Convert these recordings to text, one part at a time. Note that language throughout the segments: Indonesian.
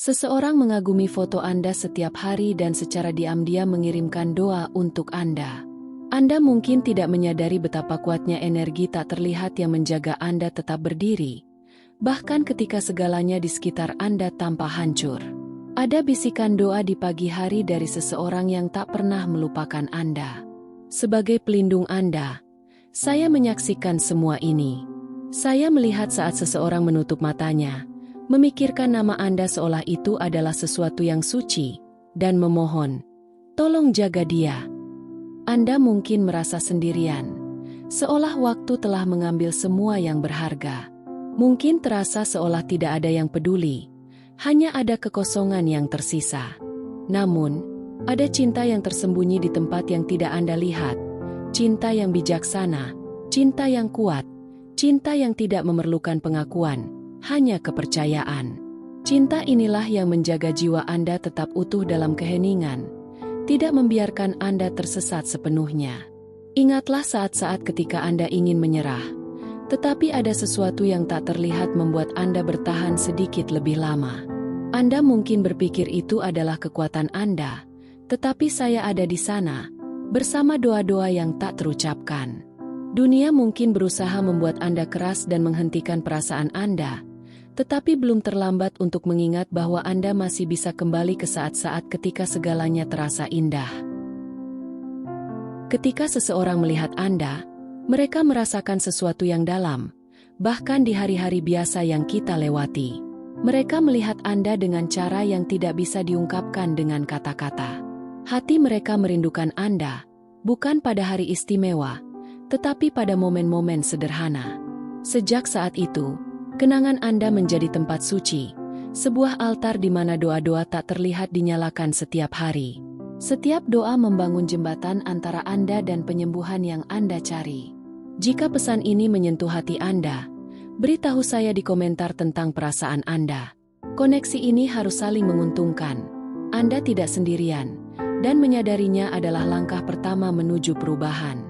Seseorang mengagumi foto Anda setiap hari dan secara diam-diam mengirimkan doa untuk Anda. Anda mungkin tidak menyadari betapa kuatnya energi tak terlihat yang menjaga Anda tetap berdiri, bahkan ketika segalanya di sekitar Anda tampak hancur. Ada bisikan doa di pagi hari dari seseorang yang tak pernah melupakan Anda. Sebagai pelindung Anda, saya menyaksikan semua ini. Saya melihat saat seseorang menutup matanya, memikirkan nama Anda seolah itu adalah sesuatu yang suci, dan memohon, tolong jaga dia. Anda mungkin merasa sendirian, seolah waktu telah mengambil semua yang berharga. Mungkin terasa seolah tidak ada yang peduli, hanya ada kekosongan yang tersisa. Namun, ada cinta yang tersembunyi di tempat yang tidak Anda lihat, cinta yang bijaksana, cinta yang kuat, cinta yang tidak memerlukan pengakuan, hanya kepercayaan. Cinta inilah yang menjaga jiwa Anda tetap utuh dalam keheningan, tidak membiarkan Anda tersesat sepenuhnya. Ingatlah saat-saat ketika Anda ingin menyerah, tetapi ada sesuatu yang tak terlihat membuat Anda bertahan sedikit lebih lama. Anda mungkin berpikir itu adalah kekuatan Anda, tetapi saya ada di sana, bersama doa-doa yang tak terucapkan. Dunia mungkin berusaha membuat Anda keras dan menghentikan perasaan Anda, tetapi belum terlambat untuk mengingat bahwa Anda masih bisa kembali ke saat-saat ketika segalanya terasa indah. Ketika seseorang melihat Anda, mereka merasakan sesuatu yang dalam, bahkan di hari-hari biasa yang kita lewati. Mereka melihat Anda dengan cara yang tidak bisa diungkapkan dengan kata-kata. Hati mereka merindukan Anda, bukan pada hari istimewa, tetapi pada momen-momen sederhana. Sejak saat itu, kenangan Anda menjadi tempat suci, sebuah altar di mana doa-doa tak terlihat dinyalakan setiap hari. Setiap doa membangun jembatan antara Anda dan penyembuhan yang Anda cari. Jika pesan ini menyentuh hati Anda, beritahu saya di komentar tentang perasaan Anda. Koneksi ini harus saling menguntungkan. Anda tidak sendirian, dan menyadarinya adalah langkah pertama menuju perubahan.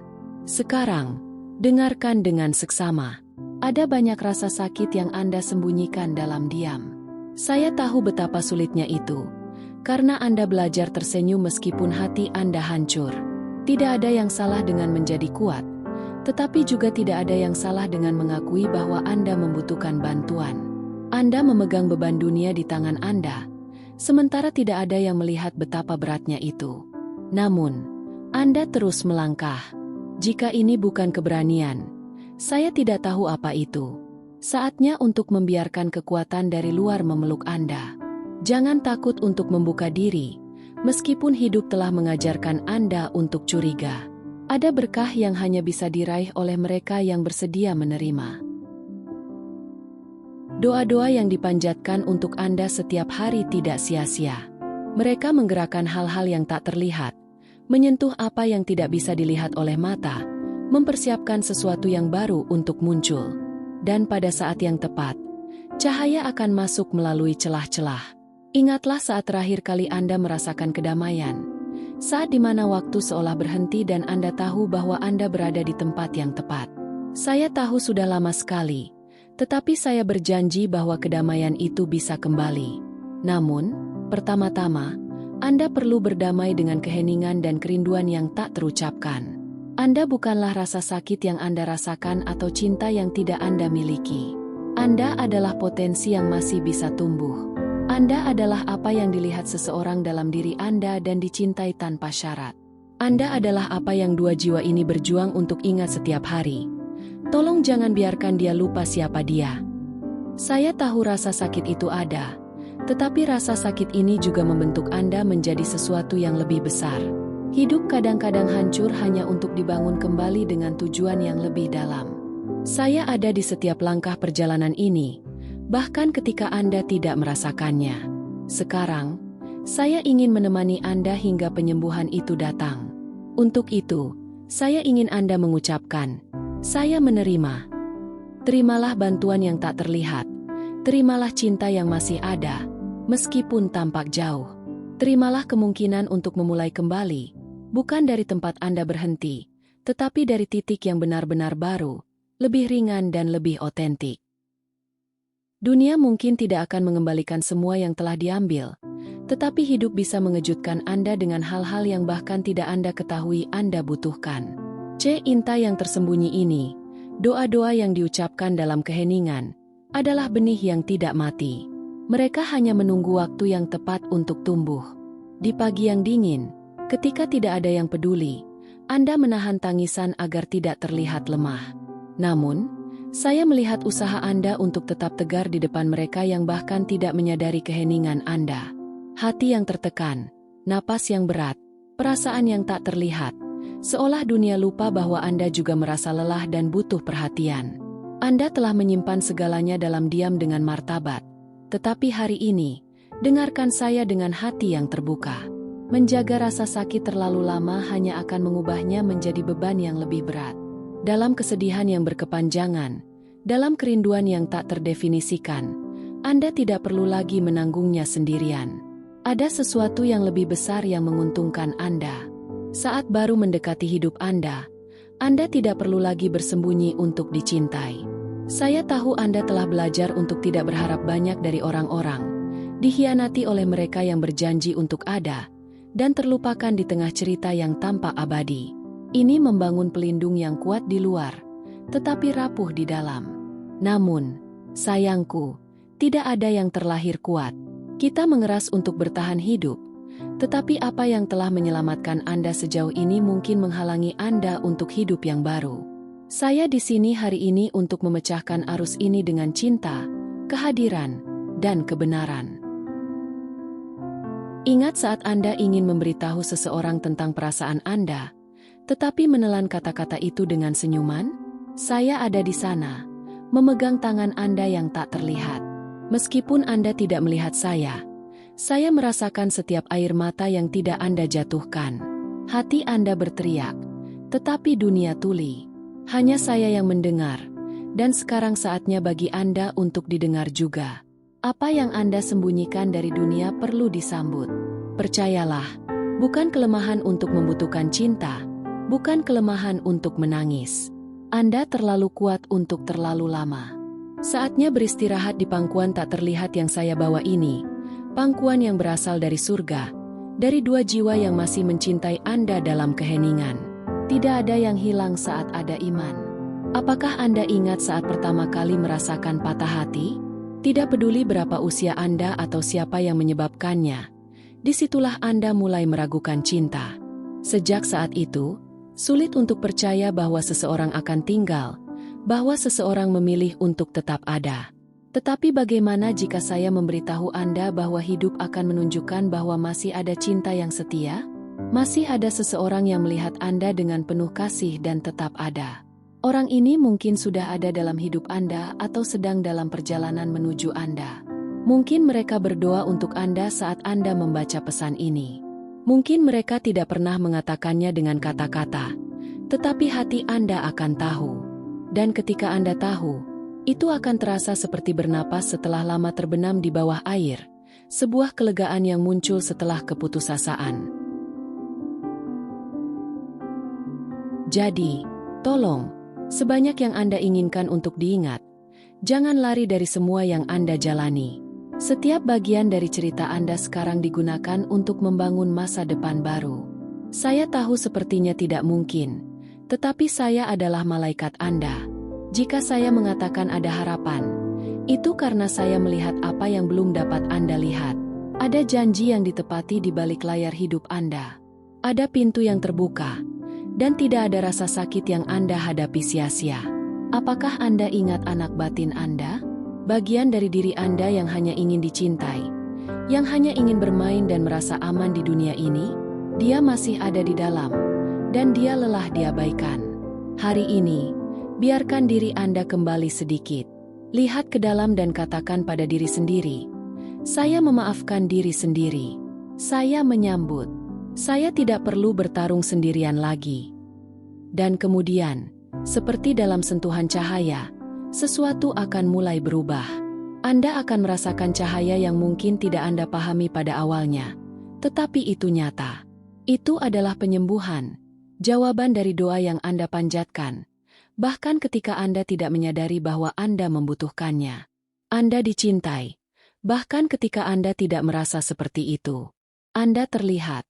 Sekarang, dengarkan dengan seksama. Ada banyak rasa sakit yang Anda sembunyikan dalam diam. Saya tahu betapa sulitnya itu, karena Anda belajar tersenyum meskipun hati Anda hancur. Tidak ada yang salah dengan menjadi kuat, tetapi juga tidak ada yang salah dengan mengakui bahwa Anda membutuhkan bantuan. Anda memegang beban dunia di tangan Anda, sementara tidak ada yang melihat betapa beratnya itu. Namun, Anda terus melangkah. Jika ini bukan keberanian, saya tidak tahu apa itu. Saatnya untuk membiarkan kekuatan dari luar memeluk Anda. Jangan takut untuk membuka diri, meskipun hidup telah mengajarkan Anda untuk curiga. Ada berkah yang hanya bisa diraih oleh mereka yang bersedia menerima. Doa-doa yang dipanjatkan untuk Anda setiap hari tidak sia-sia. Mereka menggerakkan hal-hal yang tak terlihat, menyentuh apa yang tidak bisa dilihat oleh mata, mempersiapkan sesuatu yang baru untuk muncul. Dan pada saat yang tepat, cahaya akan masuk melalui celah-celah. Ingatlah saat terakhir kali Anda merasakan kedamaian. Saat di mana waktu seolah berhenti dan Anda tahu bahwa Anda berada di tempat yang tepat. Saya tahu sudah lama sekali, tetapi saya berjanji bahwa kedamaian itu bisa kembali. Namun, pertama-tama, Anda perlu berdamai dengan keheningan dan kerinduan yang tak terucapkan. Anda bukanlah rasa sakit yang Anda rasakan atau cinta yang tidak Anda miliki. Anda adalah potensi yang masih bisa tumbuh. Anda adalah apa yang dilihat seseorang dalam diri Anda dan dicintai tanpa syarat. Anda adalah apa yang dua jiwa ini berjuang untuk ingat setiap hari. Tolong jangan biarkan dia lupa siapa dia. Saya tahu rasa sakit itu ada, tetapi rasa sakit ini juga membentuk Anda menjadi sesuatu yang lebih besar. Hidup kadang-kadang hancur hanya untuk dibangun kembali dengan tujuan yang lebih dalam. Saya ada di setiap langkah perjalanan ini, bahkan ketika Anda tidak merasakannya. Sekarang, saya ingin menemani Anda hingga penyembuhan itu datang. Untuk itu, saya ingin Anda mengucapkan, "Saya menerima." Terimalah bantuan yang tak terlihat. Terimalah cinta yang masih ada, meskipun tampak jauh. Terimalah kemungkinan untuk memulai kembali, bukan dari tempat Anda berhenti, tetapi dari titik yang benar-benar baru, lebih ringan dan lebih otentik. Dunia mungkin tidak akan mengembalikan semua yang telah diambil, tetapi hidup bisa mengejutkan Anda dengan hal-hal yang bahkan tidak Anda ketahui Anda butuhkan. Cinta yang tersembunyi ini, doa-doa yang diucapkan dalam keheningan, adalah benih yang tidak mati. Mereka hanya menunggu waktu yang tepat untuk tumbuh. Di pagi yang dingin, ketika tidak ada yang peduli, Anda menahan tangisan agar tidak terlihat lemah. Namun, saya melihat usaha Anda untuk tetap tegar di depan mereka yang bahkan tidak menyadari keheningan Anda. Hati yang tertekan, napas yang berat, perasaan yang tak terlihat, seolah dunia lupa bahwa Anda juga merasa lelah dan butuh perhatian. Anda telah menyimpan segalanya dalam diam dengan martabat. Tetapi hari ini, dengarkan saya dengan hati yang terbuka. Menjaga rasa sakit terlalu lama hanya akan mengubahnya menjadi beban yang lebih berat. Dalam kesedihan yang berkepanjangan, dalam kerinduan yang tak terdefinisikan, Anda tidak perlu lagi menanggungnya sendirian. Ada sesuatu yang lebih besar yang menguntungkan Anda. Saat baru mendekati hidup Anda tidak perlu lagi bersembunyi untuk dicintai. Saya tahu Anda telah belajar untuk tidak berharap banyak dari orang-orang, dikhianati oleh mereka yang berjanji untuk ada, dan terlupakan di tengah cerita yang tampak abadi. Ini membangun pelindung yang kuat di luar, tetapi rapuh di dalam. Namun, sayangku, tidak ada yang terlahir kuat. Kita mengeras untuk bertahan hidup, tetapi apa yang telah menyelamatkan Anda sejauh ini mungkin menghalangi Anda untuk hidup yang baru. Saya di sini hari ini untuk memecahkan arus ini dengan cinta, kehadiran, dan kebenaran. Ingat saat Anda ingin memberitahu seseorang tentang perasaan Anda, tetapi menelan kata-kata itu dengan senyuman? Saya ada di sana, memegang tangan Anda yang tak terlihat. Meskipun Anda tidak melihat saya merasakan setiap air mata yang tidak Anda jatuhkan. Hati Anda berteriak, tetapi dunia tuli. Hanya saya yang mendengar, dan sekarang saatnya bagi Anda untuk didengar juga. Apa yang Anda sembunyikan dari dunia perlu disambut. Percayalah, bukan kelemahan untuk membutuhkan cinta, bukan kelemahan untuk menangis. Anda terlalu kuat untuk terlalu lama. Saatnya beristirahat di pangkuan tak terlihat yang saya bawa ini, pangkuan yang berasal dari surga, dari dua jiwa yang masih mencintai Anda dalam keheningan. Tidak ada yang hilang saat ada iman. Apakah Anda ingat saat pertama kali merasakan patah hati? Tidak peduli berapa usia Anda atau siapa yang menyebabkannya, disitulah Anda mulai meragukan cinta. Sejak saat itu, sulit untuk percaya bahwa seseorang akan tinggal, bahwa seseorang memilih untuk tetap ada. Tetapi bagaimana jika saya memberitahu Anda bahwa hidup akan menunjukkan bahwa masih ada cinta yang setia? Masih ada seseorang yang melihat Anda dengan penuh kasih dan tetap ada. Orang ini mungkin sudah ada dalam hidup Anda atau sedang dalam perjalanan menuju Anda. Mungkin mereka berdoa untuk Anda saat Anda membaca pesan ini. Mungkin mereka tidak pernah mengatakannya dengan kata-kata, tetapi hati Anda akan tahu. Dan ketika Anda tahu, itu akan terasa seperti bernapas setelah lama terbenam di bawah air, sebuah kelegaan yang muncul setelah keputusasaan. Jadi, tolong, sebanyak yang Anda inginkan untuk diingat, jangan lari dari semua yang Anda jalani. Setiap bagian dari cerita Anda sekarang digunakan untuk membangun masa depan baru. Saya tahu sepertinya tidak mungkin, tetapi saya adalah malaikat Anda. Jika saya mengatakan ada harapan, itu karena saya melihat apa yang belum dapat Anda lihat. Ada janji yang ditepati di balik layar hidup Anda. Ada pintu yang terbuka, dan tidak ada rasa sakit yang Anda hadapi sia-sia. Apakah Anda ingat anak batin Anda? Bagian dari diri Anda yang hanya ingin dicintai, yang hanya ingin bermain dan merasa aman di dunia ini? Dia masih ada di dalam, dan dia lelah diabaikan. Hari ini, biarkan diri Anda kembali sedikit. Lihat ke dalam dan katakan pada diri sendiri, saya memaafkan diri sendiri. Saya menyambut. Saya tidak perlu bertarung sendirian lagi. Dan kemudian, seperti dalam sentuhan cahaya, sesuatu akan mulai berubah. Anda akan merasakan cahaya yang mungkin tidak Anda pahami pada awalnya, tetapi itu nyata. Itu adalah penyembuhan, jawaban dari doa yang Anda panjatkan, bahkan ketika Anda tidak menyadari bahwa Anda membutuhkannya. Anda dicintai. Bahkan ketika Anda tidak merasa seperti itu. Anda terlihat.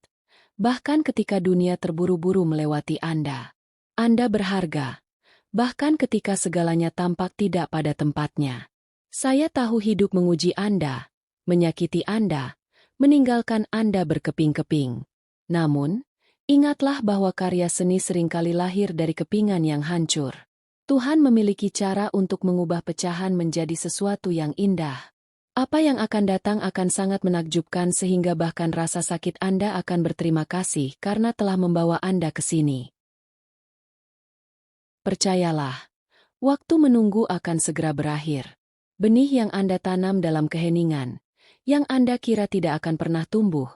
Bahkan ketika dunia terburu-buru melewati Anda. Anda berharga. Bahkan ketika segalanya tampak tidak pada tempatnya. Saya tahu hidup menguji Anda, menyakiti Anda, meninggalkan Anda berkeping-keping. Namun, ingatlah bahwa karya seni seringkali lahir dari kepingan yang hancur. Tuhan memiliki cara untuk mengubah pecahan menjadi sesuatu yang indah. Apa yang akan datang akan sangat menakjubkan sehingga bahkan rasa sakit Anda akan berterima kasih karena telah membawa Anda ke sini. Percayalah, waktu menunggu akan segera berakhir. Benih yang Anda tanam dalam keheningan, yang Anda kira tidak akan pernah tumbuh,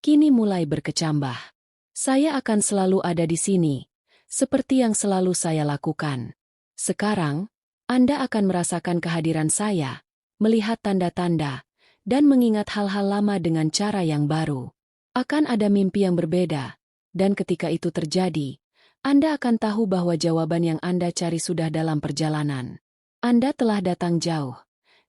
kini mulai berkecambah. Saya akan selalu ada di sini, seperti yang selalu saya lakukan. Sekarang, Anda akan merasakan kehadiran saya, melihat tanda-tanda, dan mengingat hal-hal lama dengan cara yang baru. Akan ada mimpi yang berbeda, dan ketika itu terjadi, Anda akan tahu bahwa jawaban yang Anda cari sudah dalam perjalanan. Anda telah datang jauh,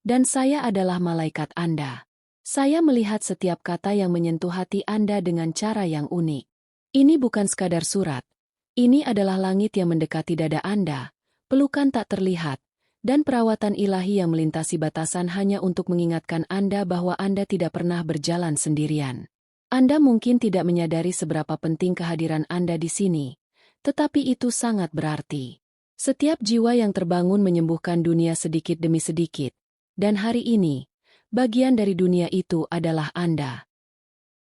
dan saya adalah malaikat Anda. Saya melihat setiap kata yang menyentuh hati Anda dengan cara yang unik. Ini bukan sekadar surat. Ini adalah langit yang mendekati dada Anda, pelukan tak terlihat, dan perawatan ilahi yang melintasi batasan hanya untuk mengingatkan Anda bahwa Anda tidak pernah berjalan sendirian. Anda mungkin tidak menyadari seberapa penting kehadiran Anda di sini, tetapi itu sangat berarti. Setiap jiwa yang terbangun menyembuhkan dunia sedikit demi sedikit, dan hari ini, bagian dari dunia itu adalah Anda.